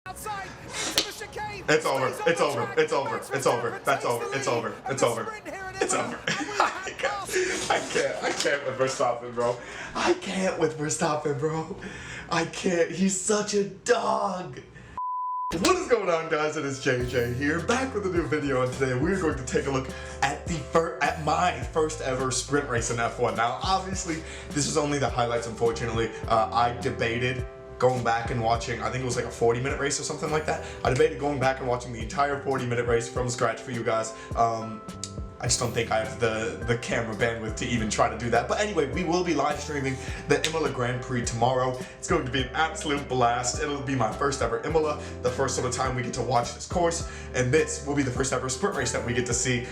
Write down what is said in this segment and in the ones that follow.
Outside, into the chicane. It's over. It's over. It's over. It's over. That's over. It's over. It's over. It's over. I can't with Verstappen, bro. I can't with Verstappen, bro. I can't. He's such a dog. What is going on, guys? It is JJ here, back with a new video, and today we're going to take a look at my first ever sprint race in F1. Now, obviously, this is only the highlights, unfortunately. I debated going back and watching, I think it was like a 40-minute race or something like that. I debated going back and watching the entire 40-minute race from scratch for you guys. I just don't think I have the camera bandwidth to even try to do that. But anyway, we will be live streaming the Imola Grand Prix tomorrow. It's going to be an absolute blast. It'll be my first ever Imola, the first sort of time we get to watch this course, and this will be the first ever sprint race that we get to see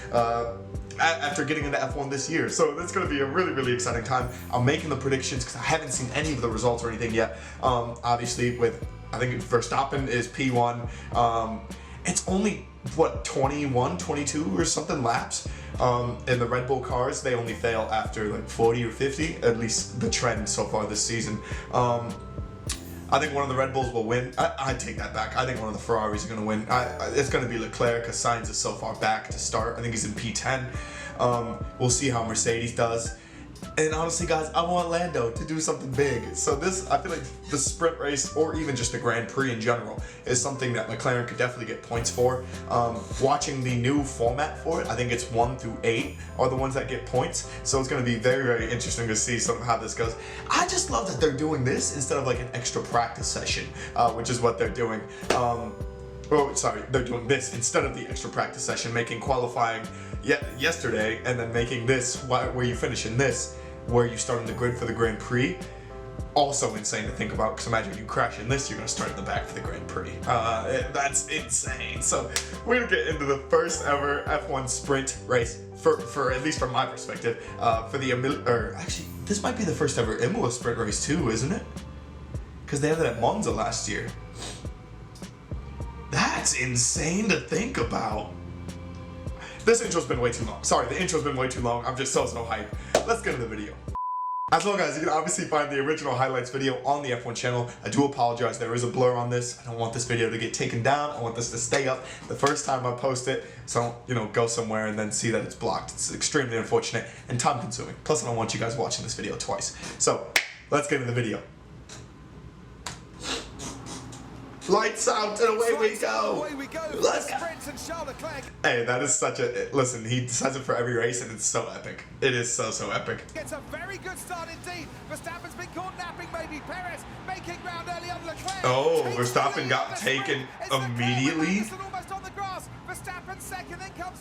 after getting into F1 this year. So that's going to be a really, really exciting time. I'm making the predictions because I haven't seen any of the results or anything yet. Obviously, with, I think Verstappen is P1. It's only, what, 21, 22 or something laps. In the Red Bull cars, they only fail after like 40 or 50, at least the trend so far this season. I think one of the Red Bulls will win. I take that back. I think one of the Ferraris is going to win. It's going to be Leclerc because Sainz is so far back to start. I think he's in P10. We'll see how Mercedes does. And honestly, guys, I want Lando to do something big. So this, I feel like the sprint race, or even just the Grand Prix in general, is something that McLaren could definitely get points for. Watching the new format for it, I think it's 1 through 8 are the ones that get points. So it's going to be very, very interesting to see how this goes. I just love that they're doing this instead of like an extra practice session, which is what they're doing. Oh, sorry, they're doing this instead of the extra practice session, making qualifying yesterday, and then making this where you finish in this, where you start in the grid for the Grand Prix. Also insane to think about, because imagine you crash in this, you're going to start in the back for the Grand Prix. That's insane. So we're going to get into the first ever F1 sprint race, for at least from my perspective, for the actually, this might be the first ever Imola sprint race too, isn't it? Because they had it at Monza last year. That's insane to think about. This intro's been way too long. Sorry, the intro's been way too long. I'm just so hyped. Let's get into the video. As well, guys, you can obviously find the original highlights video on the F1 channel. I do apologize, there is a blur on this. I don't want this video to get taken down. I want this to stay up the first time I post it, so I don't, go somewhere and then see that it's blocked. It's extremely unfortunate and time consuming. Plus, I don't want you guys watching this video twice. So, let's get into the video. Lights out and away we go! Let's go! Hey, that is such a... Listen, he says it for every race and it's so epic. It is so epic. It's a very good start indeed. Verstappen's been caught napping, maybe. Perez making ground early on Leclerc. Oh, Verstappen got taken immediately.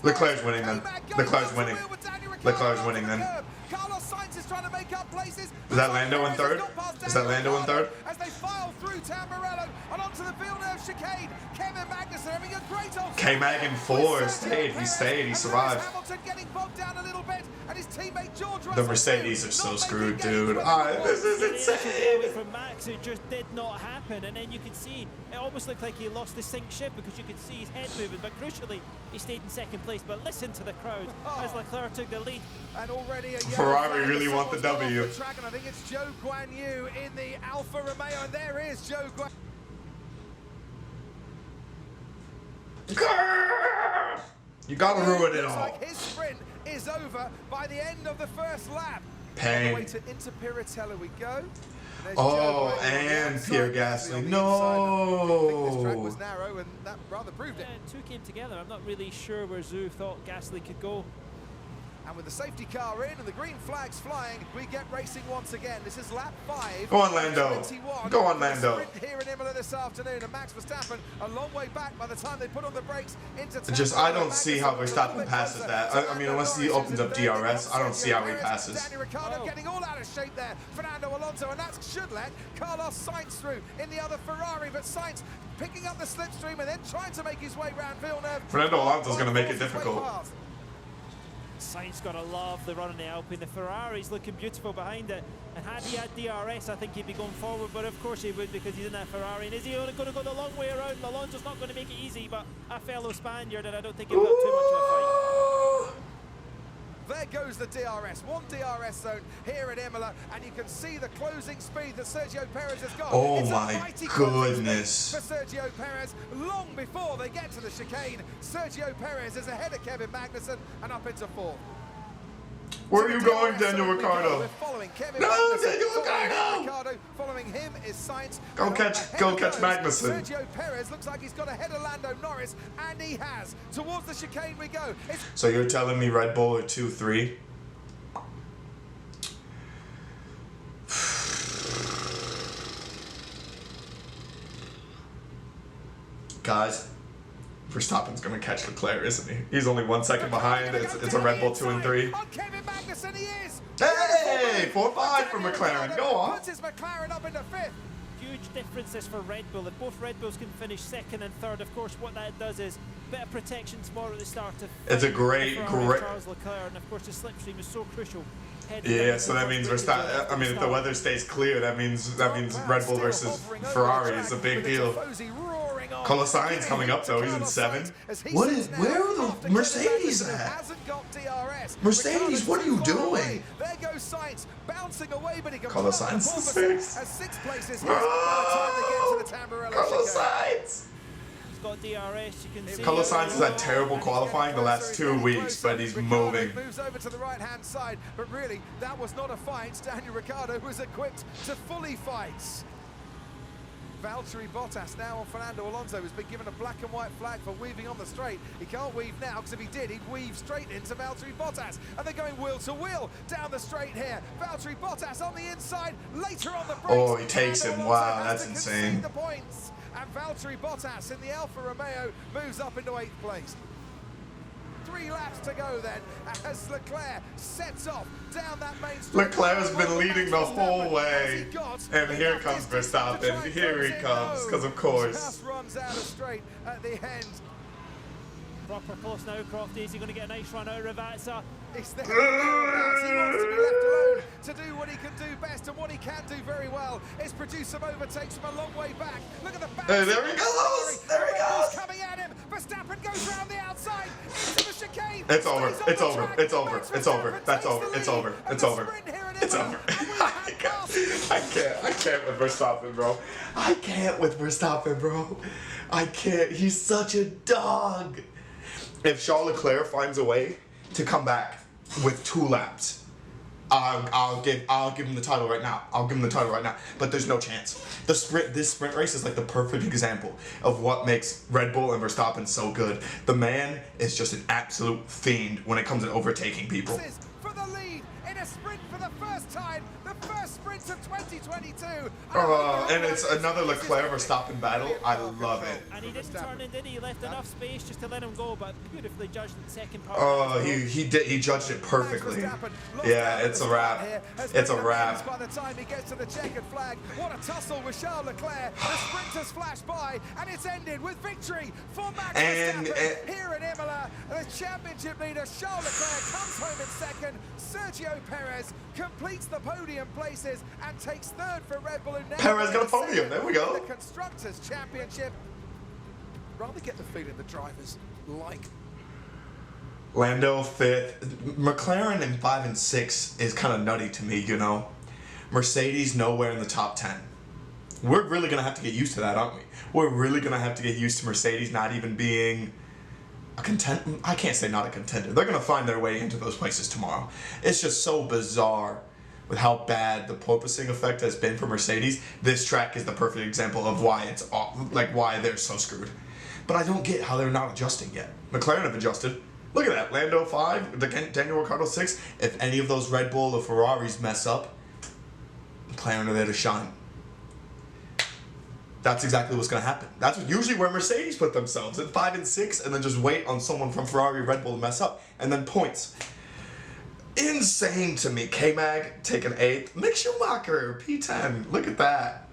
Leclerc's winning then. Leclerc's winning. Leclerc's winning then. Carlos Sainz is trying to make up places. Is that Lando in third? Is that Lando in third? As they file through Tamburello and onto the Villeneuve chicane. Kevin Magnussen having a great off. K-Mag in 4 stayed. He stayed. He survived. Hamilton getting bogged down a little bit, and his teammate George the Mercedes are so screwed, dude. This is insane. From Max, it just did not happen, and then you could see it almost looked like he lost the sink ship because you could see his head moving. But crucially, he stayed in second place. But listen to the crowd as Leclerc took the lead. And already a Ferrari really want the W. Track, and I think it's Joe Guan Yu in the Alfa Romeo, and there is Joe Guan. You gotta ruin it all. Like his sprint is over by the end of the first lap. Pain. Into Piratello we go. Oh, and Pierre Gasly. No. This track was narrow, and that rather proved it. Two came together. I'm not really sure where Zhu thought Gasly could go. And with the safety car in and the green flags flying, we get racing once again. This is lap 5. Go on, Lando. Go on, Lando. Sprint here in Imola this afternoon, and Max Verstappen a long way back by the time they put on the brakes into. I don't see how Verstappen passes that. I mean, unless he opens up DRS, I don't see how he passes. Daniel Ricciardo getting all out of shape there. Fernando Alonso, and that should let Carlos Sainz through in the other Ferrari, but Sainz picking up the slipstream and then trying to make his way around Villeneuve. Fernando Alonso's going to make it difficult. Sainz got to love the run in the Alpine. The Ferrari's looking beautiful behind it. And had he had DRS, I think he'd be going forward. But of course he would, because he's in that Ferrari. And is he only going to go the long way around? Alonso's not going to make it easy, but a fellow Spaniard, and I don't think he'll got too much of a fight. There goes the DRS. One DRS zone here at Imola, and you can see the closing speed that Sergio Perez has got. Oh It's a my mighty closing goodness. speed for Sergio Perez. Long before they get to the chicane, Sergio Perez is ahead of Kevin Magnussen and up into fourth. Where are you going, Daniel Ricciardo? We're following Kevin No, Magnussen, Daniel following Ricciardo! Following him is Sainz. Go And catch ahead goes Magnussen. Sergio Perez looks like he's got ahead of Lando Norris, and he has. Towards the chicane we go. So you're telling me Red Bull are 2-3? Guys, Verstappen's gonna catch Leclerc, isn't he? He's only 1 second behind. It's a Red Bull 2 and 3. On Kevin Magnussen, he is. Hey, 4-5 for McLaren. Go on. Puts his McLaren up into fifth. Huge differences for Red Bull. If both Red Bulls can finish second and third, of course, what that does is a bit of protection tomorrow at the start of It's a great. Charles Leclerc, and of course the slipstream is so crucial. Yeah, so that means Verstappen. I mean, if the weather stays clear, that means Red Bull versus Ferrari is a big deal. Carlos Sainz coming up though, he's in 7. Where are the Mercedes at? Mercedes, what are you doing? There goes Sainz bouncing away, but he can Carlos Sainz is 6. 6 places here by the time they get to the Tamburello Carlos chicane. Sainz. He's got DRS, you can see. Carlos Sainz has had terrible qualifying the last 2 weeks, but he's moving. Moves over to the right-hand side, but really, that was not a fight. Daniel Ricciardo was equipped to fully fight. Valtteri Bottas now on Fernando Alonso has been given a black and white flag for weaving on the straight. He can't weave now, because if he did, he'd weave straight into Valtteri Bottas. And they're going wheel to wheel down the straight here. Valtteri Bottas on the inside, later on the brakes. Oh, he takes him. Fernando Wow, Alonso has that's to insane. concede the points. And Valtteri Bottas in the Alfa Romeo moves up into 8th place. 3 laps to go then as Leclerc sets off down that main straight. Leclerc has been leading the whole way. And here comes Verstappen. Here he comes, because of course. Just runs out of straight at the end. Proper close now, Crofty. Is he going to get a nice run out of Ravazza? He's there. He wants to be left alone to do what he can do best, and what he can do very well is produce some overtakes from a long way back. Look at the back. Hey, there he goes. There he goes. Coming at him. Verstappen goes round the outside into the chicane. It's over. Stays on It's the over. track. It's over. Max It's over. Verstappen That's takes over. the It's lead. over. And It's the over. sprint here at It's Imola. over. And we've had passing. I can't with Verstappen, bro. I can't with Verstappen, bro. I can't. He's such a dog. If Charles Leclerc finds a way to come back with 2 laps, I'll give him the title right now. I'll give him the title right now. But there's no chance. This sprint race is like the perfect example of what makes Red Bull and Verstappen so good. The man is just an absolute fiend when it comes to overtaking people. For the lead in a sprint for the first time, the first sprint of 2022. And it's another Leclerc Verstappen battle. I love it. And he didn't turn in, did he? He left enough space just to let him go, but beautifully judged in the second part. Oh, he judged it perfectly. Yeah, it's a wrap. It's a wrap. By the time he gets to the checkered flag, what a tussle with Charles Leclerc. The sprinters flash by, and it's ended with victory for Max Verstappen here at Imola. The championship leader Charles Leclerc comes home in second. Sergio Perez completes the podium places and takes third for Red Bull. Now Perez got a podium. There we go. The Constructors' Championship. Rather get the feeling the drivers like. Lando 5th. McLaren in 5 and 6 is kind of nutty to me, you know. Mercedes nowhere in the top 10. We're really going to have to get used to that, aren't we? We're really going to have to get used to Mercedes not even being a contender. I can't say not a contender. They're going to find their way into those places tomorrow. It's just so bizarre with how bad the porpoising effect has been for Mercedes. This track is the perfect example of why it's why they're so screwed. But I don't get how they're not adjusting yet. McLaren have adjusted. Look at that. Lando 5, Daniel Ricciardo 6. If any of those Red Bull or Ferraris mess up, McLaren are there to shine. That's exactly what's going to happen. That's usually where Mercedes put themselves, at 5 and 6, and then just wait on someone from Ferrari or Red Bull to mess up, and then points. Insane to me. K-Mag taking 8th. Mick Schumacher, P10. Look at that.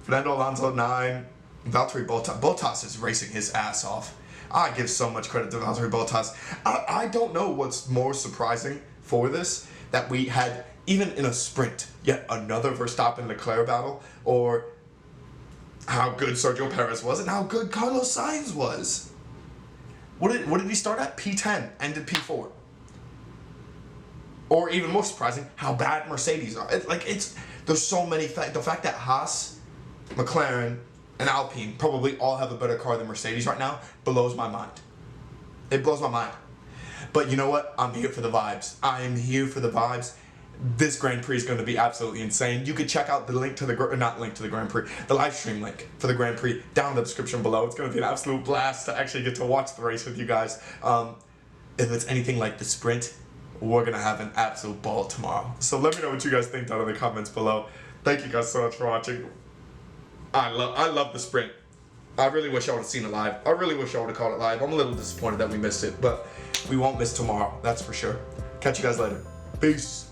Fernando Alonso 9. Valtteri Bottas. Bottas is racing his ass off. I give so much credit to Valtteri Bottas. I don't know what's more surprising for this, that we had, even in a sprint, yet another Verstappen-Leclerc battle, or how good Sergio Perez was and how good Carlos Sainz was. What did he start at? P10, ended P4. or even more surprising, how bad Mercedes are. There's so many the fact that Haas, McLaren, and Alpine probably all have a better car than Mercedes right now blows my mind. It blows my mind. But you know what? I'm here for the vibes. I am here for the vibes. This Grand Prix is going to be absolutely insane. You can check out the link to the Grand Prix, the live stream link for the Grand Prix down in the description below. It's going to be an absolute blast to actually get to watch the race with you guys. If it's anything like the sprint, we're going to have an absolute ball tomorrow. So let me know what you guys think down in the comments below. Thank you guys so much for watching. I love the sprint. I really wish I would have seen it live. I really wish I would have caught it live. I'm a little disappointed that we missed it, but we won't miss tomorrow. That's for sure. Catch you guys later. Peace.